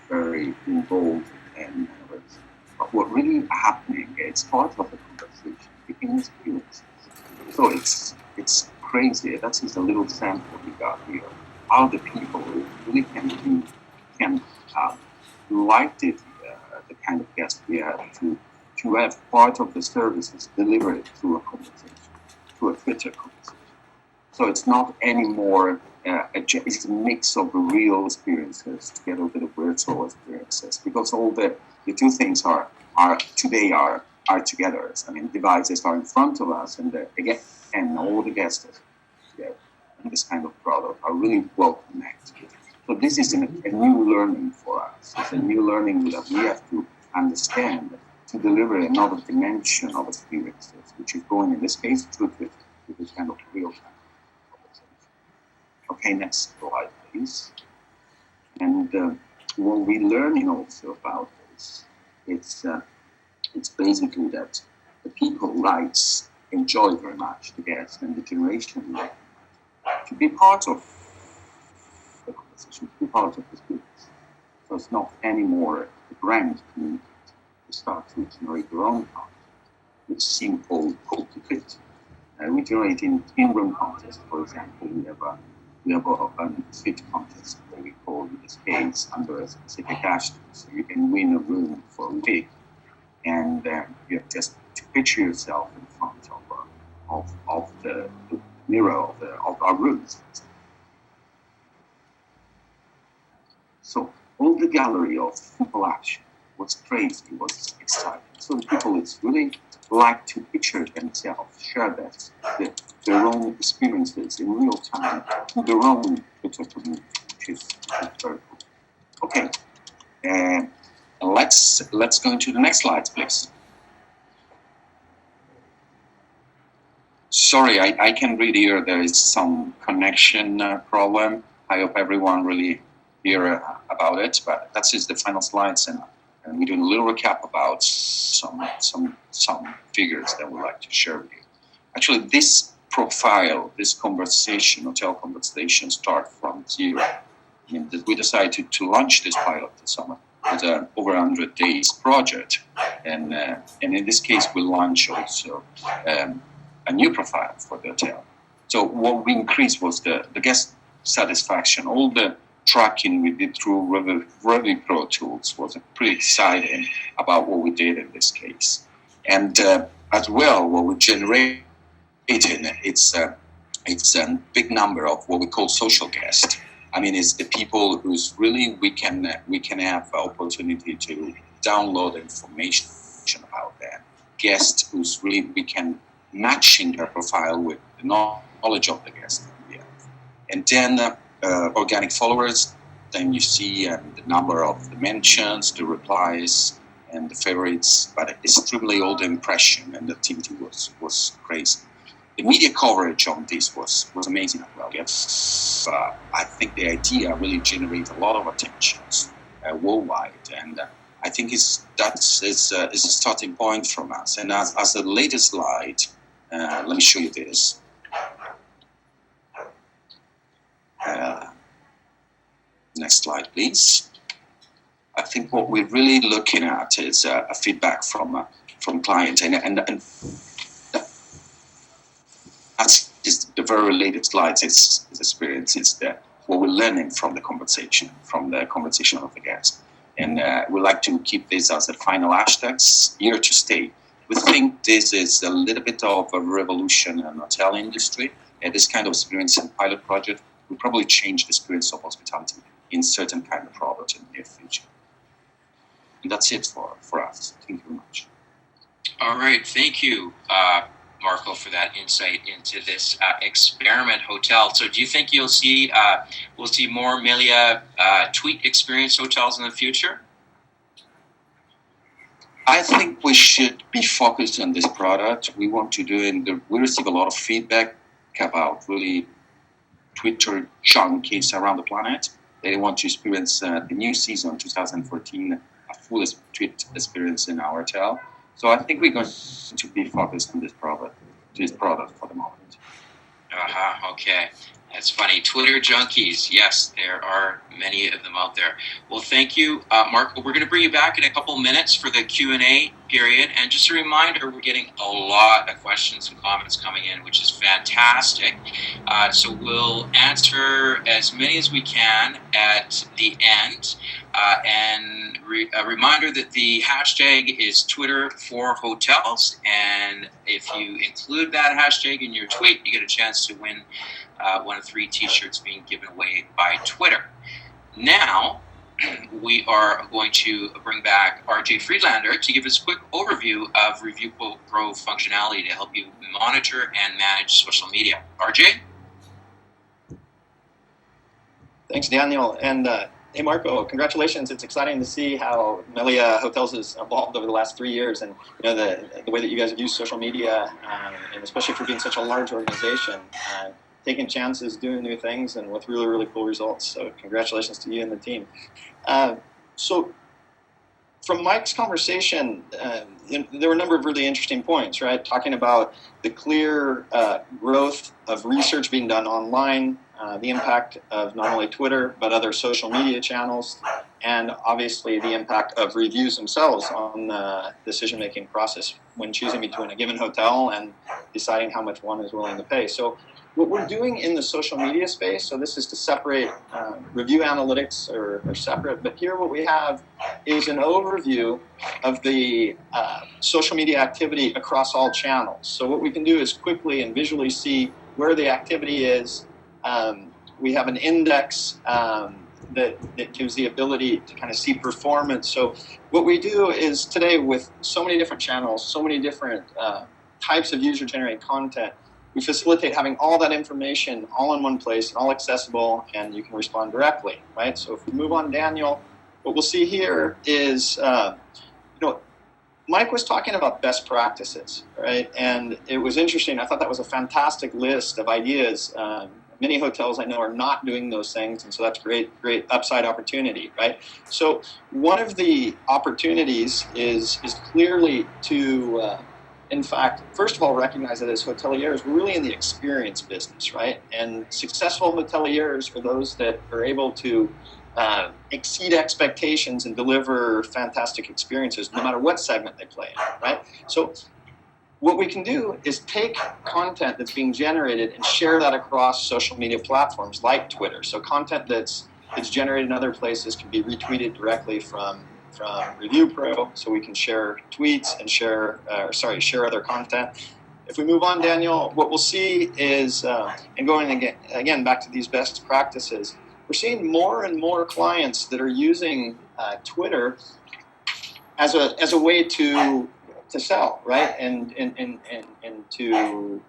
very involved, and what really happening, it's part of the conversation, picking experiences. So it's crazy. That's just a little sample we got here. How the people really can like the kind of guest we have to have part of the services delivered through a conversation, through a Twitter conversation. So it's not anymore it's a mix of real experiences together with the virtual experiences, because all the two things are today are are together. I mean, devices are in front of us, and all the guests together. And this kind of product are really well connected. So this is a new learning for us. It's a new learning that we have to understand to deliver another dimension of experiences, which is going in this case to this kind of real-time conversation. Okay, next slide, please. And what we're learning also about this, it's basically that the people who writes enjoy very much the guests and the generation to be part of the conversation, to be part of this business. So it's not anymore the brand community to start to generate their own content. It's simple, cool to fit. We generate in-room contest, for example. We have a fit contest that we call in this case under a specific hashtag. So you can win a room for a week, and you have just to picture yourself in front of the mirror of our rooms. So all the gallery of simple action was crazy, was exciting. So the people really like to picture themselves, share their own experiences in real time to their own Twitter community, which is very cool. Okay, let's go into the next slides, please. Sorry, I can read here. There is some connection problem. I hope everyone really hear about it. But that's just the final slides, and we're doing a little recap about some figures that we'd like to share with you. Actually, this profile, this conversation, hotel conversation, start from zero. I mean, we decided to launch this pilot this summer. It's an over 100 days project, and in this case, we launch also a new profile for the hotel. So what we increased was the guest satisfaction. All the tracking we did through Revy Pro tools was pretty exciting about what we did in this case. And as well, what we generated, it's a big number of what we call social guests. I mean, it's the people who's really we can have opportunity to download information about them. Guests who's really we can matching their profile with the knowledge of the guest. And then organic followers, then you see the number of the mentions, the replies, and the favorites, but extremely all the impression and the activity was crazy. The media coverage on this was amazing as well. Yes, I think the idea really generated a lot of attention worldwide, and I think that's a starting point from us. And as the latest slide, let me show you this. Next slide, please. I think what we're really looking at is a feedback from clients, and that's the very latest slides. It's experience. It's what we're learning from the conversation of the guest, and we like to keep this as a final hashtags here to stay. We think this is a little bit of a revolution in the hotel industry, and this kind of experience and pilot project will probably change the experience of hospitality in certain kind of product in the near future. And that's it for us. Thank you very much. All right, thank you, Marco, for that insight into this experiment hotel. So, do you think we'll see more Melia tweet experience hotels in the future? I think we should be focused on this product. We want to do it. We receive a lot of feedback about really Twitter junkies around the planet. They want to experience the new season 2014, a full tweet experience in our hotel. So I think we're going to be focused on this product for the moment. Okay. That's funny. Twitter junkies. Yes, there are many of them out there. Well, thank you, Marco. We're going to bring you back in a couple minutes for the Q&A period. And just a reminder, we're getting a lot of questions and comments coming in, which is fantastic. So we'll answer as many as we can at the end. And a reminder that the hashtag is Twitter for Hotels. And if you include that hashtag in your tweet, you get a chance to win one of 3 t-shirts being given away by Twitter. Now, we are going to bring back RJ Friedlander to give us a quick overview of Review Pro functionality to help you monitor and manage social media. RJ? Thanks, Daniel. And hey, Marco, congratulations. It's exciting to see how Melia Hotels has evolved over the last 3 years, and the way that you guys have used social media, and especially for being such a large organization, taking chances, doing new things, and with really, really cool results. So congratulations to you and the team. So from Mike's conversation, there were a number of really interesting points, right? Talking about the clear growth of research being done online, the impact of not only Twitter, but other social media channels, and obviously the impact of reviews themselves on the decision-making process when choosing between a given hotel and deciding how much one is willing to pay. So what we're doing in the social media space, so this is to separate review analytics are separate, but here what we have is an overview of the social media activity across all channels. So what we can do is quickly and visually see where the activity is. We have an index that gives the ability to kind of see performance. So what we do is today, with so many different channels, so many different types of user-generated content, we facilitate having all that information all in one place and all accessible, and you can respond directly, right? So if we move on, Daniel, what we'll see here is, Mike was talking about best practices, right? And it was interesting. I thought that was a fantastic list of ideas. Many hotels I know are not doing those things, and so that's great upside opportunity, right? So one of the opportunities is clearly to, in fact, first of all, recognize that as hoteliers, we're really in the experience business, right? And successful hoteliers are those that are able to exceed expectations and deliver fantastic experiences, no matter what segment they play in, right? So what we can do is take content that's being generated and share that across social media platforms like Twitter. So content that's generated in other places can be retweeted directly from Review Pro, so we can share tweets and share other content. If we move on, Daniel, what we'll see is, and going again back to these best practices, we're seeing more and more clients that are using Twitter as a way to sell, right, and to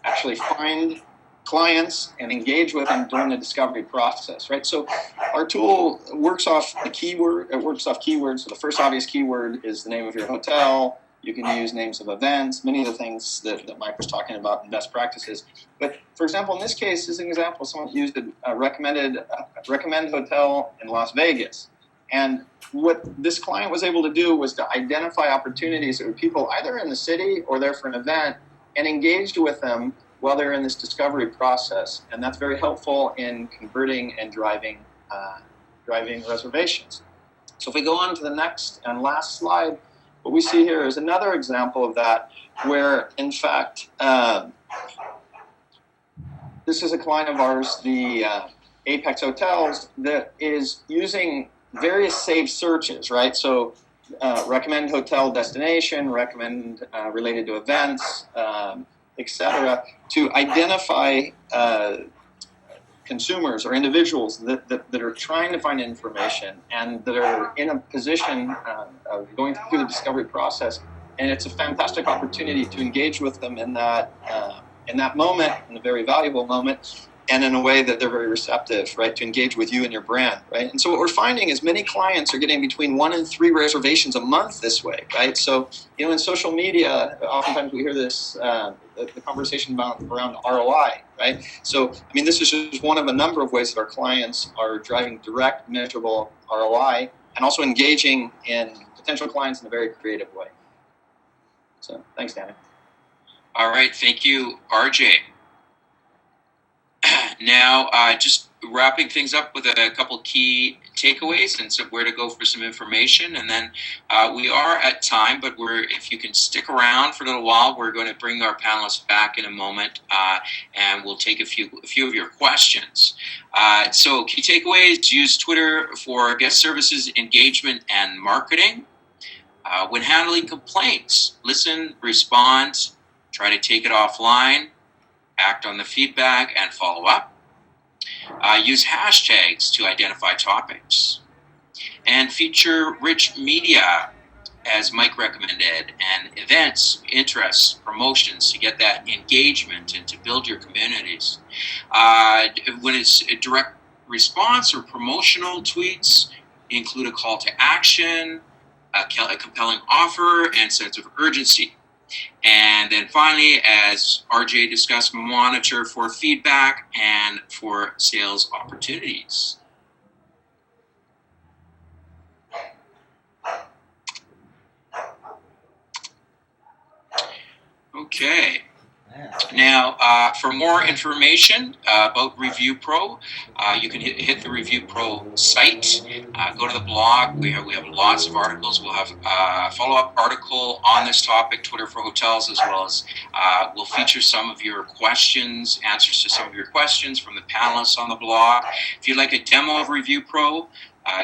actually find clients and engage with them during the discovery process, right? So our tool works off keywords. So the first obvious keyword is the name of your hotel. You can use names of events, many of the things that Mike was talking about in best practices. But for example, in this case, this is an example. Someone used a recommend hotel in Las Vegas. And what this client was able to do was to identify opportunities that were people either in the city or there for an event and engaged with them while they're in this discovery process. And that's very helpful in converting and driving reservations. So if we go on to the next and last slide, what we see here is another example of that where, in fact, this is a client of ours, the Apex Hotels, that is using various saved searches, right? So recommend hotel destination, recommend related to events, etc., to identify consumers or individuals that are trying to find information and that are in a position of going through the discovery process. And it's a fantastic opportunity to engage with them in that moment, in a very valuable moment, and in a way that they're very receptive, right, to engage with you and your brand, right? And so what we're finding is many clients are getting between 1 and 3 reservations a month this way, right? So, in social media, oftentimes we hear this, the conversation around ROI, right? So, this is just one of a number of ways that our clients are driving direct, measurable ROI and also engaging in potential clients in a very creative way. So, thanks, Danny. All right, thank you, RJ. Now, just wrapping things up with a couple key takeaways and so where to go for some information. And then we are at time, but if you can stick around for a little while, we're going to bring our panelists back in a moment, and we'll take a few of your questions. So key takeaways: use Twitter for guest services, engagement, and marketing. When handling complaints, listen, respond, try to take it offline, act on the feedback, and follow up. Use hashtags to identify topics. and feature-rich media, as Mike recommended, and events, interests, promotions to get that engagement and to build your communities. When it's a direct response or promotional tweets, include a call to action, a compelling offer, and sense of urgency. And then finally, as RJ discussed, monitor for feedback and for sales opportunities. Okay. Now, for more information about Review Pro, you can hit the Review Pro site. Go to the blog. We have lots of articles. We'll have a follow-up article on this topic, Twitter for hotels, as well as we'll feature some of your questions, answers to some of your questions from the panelists on the blog. If you'd like a demo of Review Pro,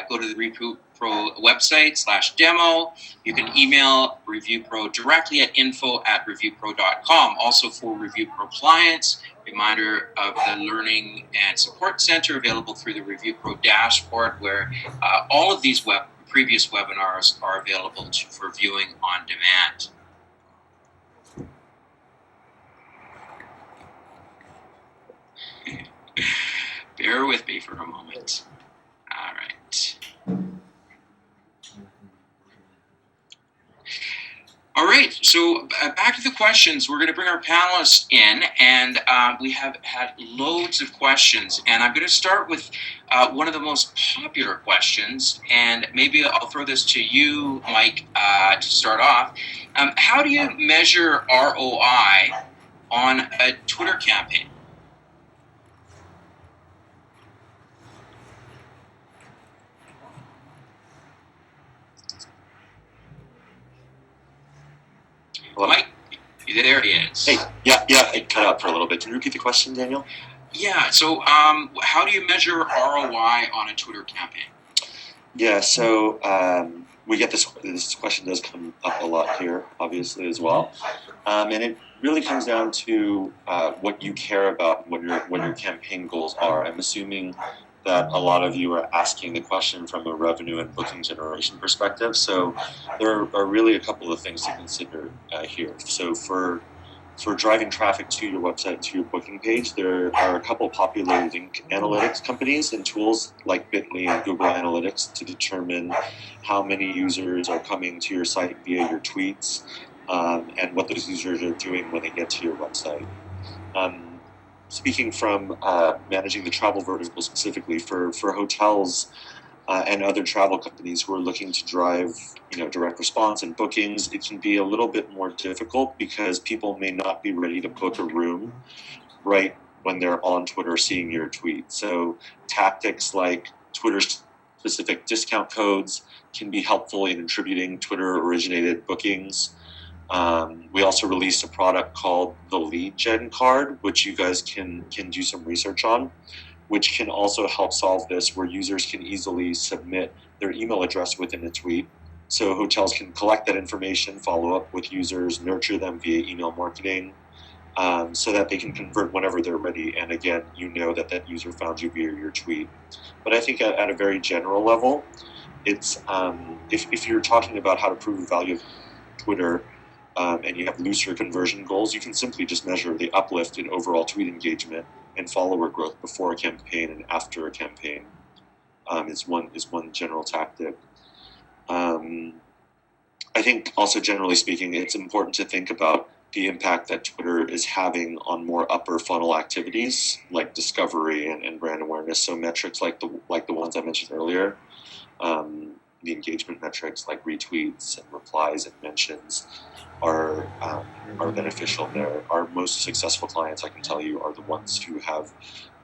go to the Review Pro website/demo. You can email Review Pro directly at info@reviewpro.com. Also for Review Pro clients, reminder of the Learning and Support Center available through the Review Pro dashboard, where all of these previous webinars are available for viewing on demand. Bear with me for a moment. All right. All right, so back to the questions. We're going to bring our panelists in, and we have had loads of questions. And I'm going to start with one of the most popular questions, and maybe I'll throw this to you, Mike, to start off. How do you measure ROI on a Twitter campaign? Hello? Mike, there he is. Hey, yeah, it cut out for a little bit. Can you repeat the question, Daniel? Yeah, so how do you measure ROI on a Twitter campaign? Yeah, so we get this question does come up a lot here, obviously, as well. And it really comes down to what you care about, what your campaign goals are. I'm assuming that a lot of you are asking the question from a revenue and booking generation perspective. So there are really a couple of things to consider here. So for driving traffic to your website, to your booking page, there are a couple popular link analytics companies and tools like Bitly and Google Analytics to determine how many users are coming to your site via your tweets and what those users are doing when they get to your website. Speaking from managing the travel vertical specifically, for hotels and other travel companies who are looking to drive direct response and bookings, it can be a little bit more difficult because people may not be ready to book a room right when they're on Twitter seeing your tweet. So tactics like Twitter-specific discount codes can be helpful in attributing Twitter-originated bookings. We also released a product called the Lead Gen Card, which you guys can do some research on, which can also help solve this, where users can easily submit their email address within a tweet. So hotels can collect that information, follow up with users, nurture them via email marketing, so that they can convert whenever they're ready. And again, that user found you via your tweet. But I think at a very general level, it's if you're talking about how to prove the value of Twitter, and you have looser conversion goals, you can simply just measure the uplift in overall tweet engagement and follower growth before a campaign and after a campaign. Is one general tactic. I think also generally speaking, it's important to think about the impact that Twitter is having on more upper funnel activities like discovery and brand awareness. So metrics like the ones I mentioned earlier, the engagement metrics like retweets and replies and mentions are beneficial there. Our most successful clients, I can tell you, are the ones who have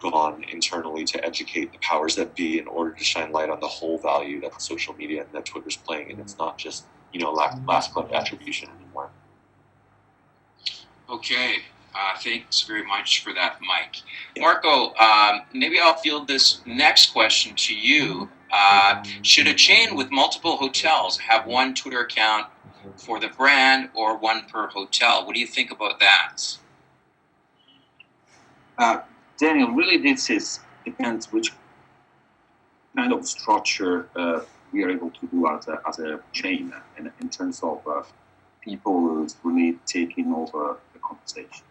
gone internally to educate the powers that be in order to shine light on the whole value that social media and that Twitter's playing, and it's not just last click attribution anymore. Okay, thanks very much for that, Mike. Yeah. Marco, maybe I'll field this next question to you. Should a chain with multiple hotels have one Twitter account for the brand or one per hotel? What do you think about that? Daniel, really this depends which kind of structure we are able to do as a chain in terms of people who's really taking over the conversation.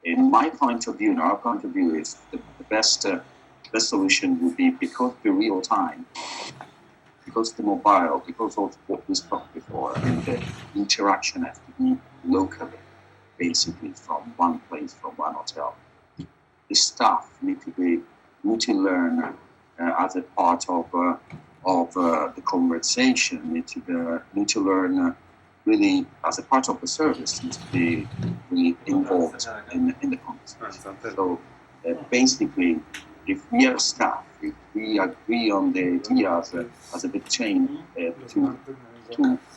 In my point of view, in our point of view, is the best solution would be, because the real time, because the mobile, because of what we talked before, and the interaction has to be locally, basically from one place, from one hotel. The staff need to learn as a part of the conversation. Need to learn really as a part of the service. Need to be really involved in the conversation. So basically, if we are staff, if we agree on the idea as a big chain to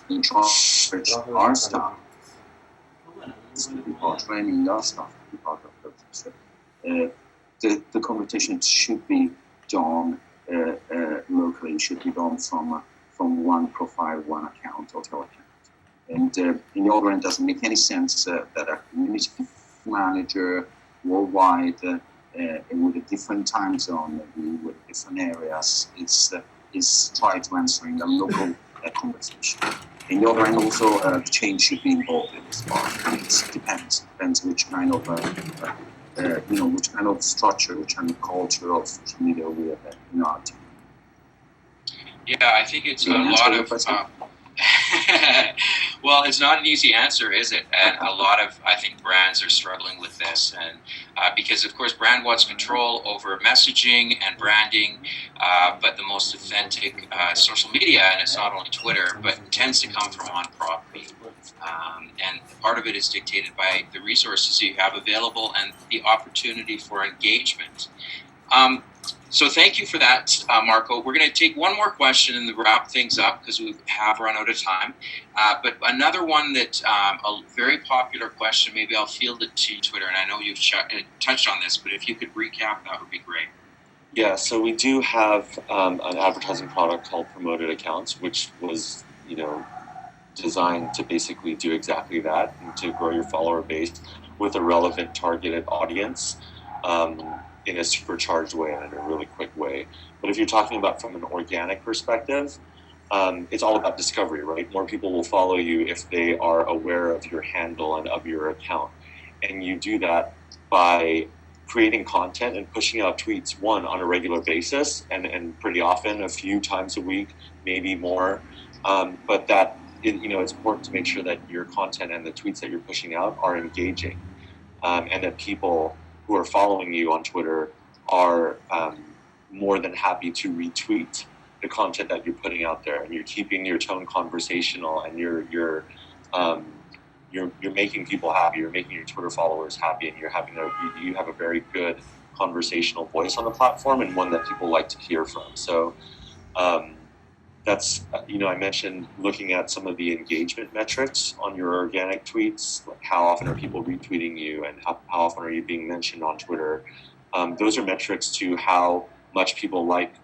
encourage our staff, to be part of training our staff to be part of the conversation should be done locally. Should be done from one profile, one account, hotel account. And in the other end, it doesn't make any sense that a community manager worldwide with a different time zone, maybe with different areas, is trying to answering a local conversation. In the other end, also, the change should be involved in this part. It depends which kind of which kind of structure, which kind of culture of social media we have in our team. Yeah, I think it's a lot of. Well, it's not an easy answer, is it? And a lot of, I think, brands are struggling with this, and because, of course, brand wants control over messaging and branding, but the most authentic social media, and it's not only Twitter, but tends to come from on property. And part of it is dictated by the resources you have available and the opportunity for engagement. So thank you for that, Marco. We're going to take one more question and wrap things up because we have run out of time. But another one that a very popular question, maybe I'll field it to Twitter, and I know you've touched on this, but if you could recap, that would be great. Yeah, so we do have an advertising product called Promoted Accounts, which was, designed to basically do exactly that, and to grow your follower base with a relevant targeted audience. In a supercharged way and in a really quick way. But if you're talking about from an organic perspective, it's all about discovery, right? More people will follow you if they are aware of your handle and of your account. And you do that by creating content and pushing out tweets, one, on a regular basis, and pretty often, a few times a week, maybe more. But that, it's important to make sure that your content and the tweets that you're pushing out are engaging, and that people who are following you on Twitter are more than happy to retweet the content that you're putting out there, and you're keeping your tone conversational, and you're making people happy. You're making your Twitter followers happy, and you have a very good conversational voice on the platform, and one that people like to hear from. So that's I mentioned looking at some of the engagement metrics on your organic tweets, like how often are people retweeting you, and how often are you being mentioned on Twitter. Those are metrics to how much people like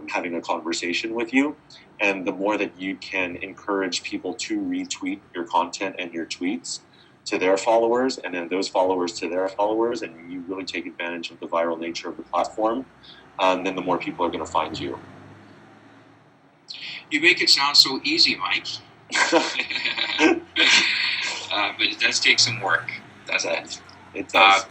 having a conversation with you, and the more that you can encourage people to retweet your content and your tweets to their followers, and then those followers to their followers, and you really take advantage of the viral nature of the platform, then the more people are going to find you. You make it sound so easy, Mike. But it does take some work, doesn't it? It does.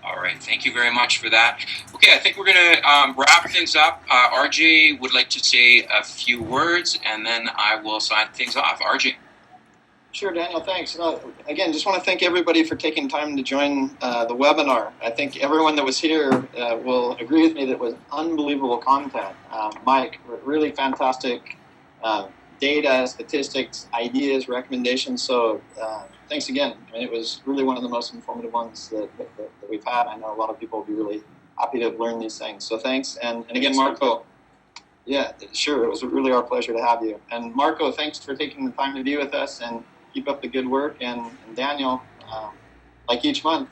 All right. Thank you very much for that. Okay, I think we're going to wrap things up. RJ would like to say a few words, and then I will sign things off. RJ. Sure, Daniel, thanks. Again, just want to thank everybody for taking time to join the webinar. I think everyone that was here will agree with me that it was unbelievable content. Mike, really fantastic data, statistics, ideas, recommendations. So thanks again. I mean, it was really one of the most informative ones that we've had. I know a lot of people will be really happy to have learned these things. So thanks. And again, Marco, yeah, sure. It was really our pleasure to have you. And Marco, thanks for taking the time to be with us, and keep up the good work. And Daniel, like each month,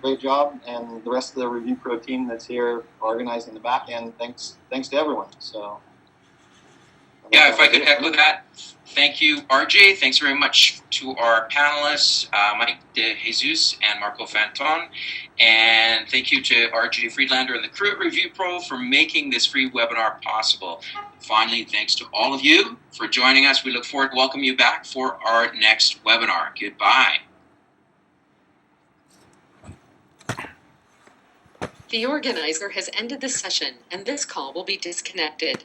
great job. And the rest of the Review Pro team that's here organizing the back end, thanks to everyone. So Yeah, if I could echo that, thank you, RJ. Thanks very much to our panelists, Mike De Jesus and Marco Fanton. And thank you to RJ Friedlander and the crew at Review Pro for making this free webinar possible. Finally, thanks to all of you for joining us. We look forward to welcoming you back for our next webinar. Goodbye. The organizer has ended the session, and this call will be disconnected.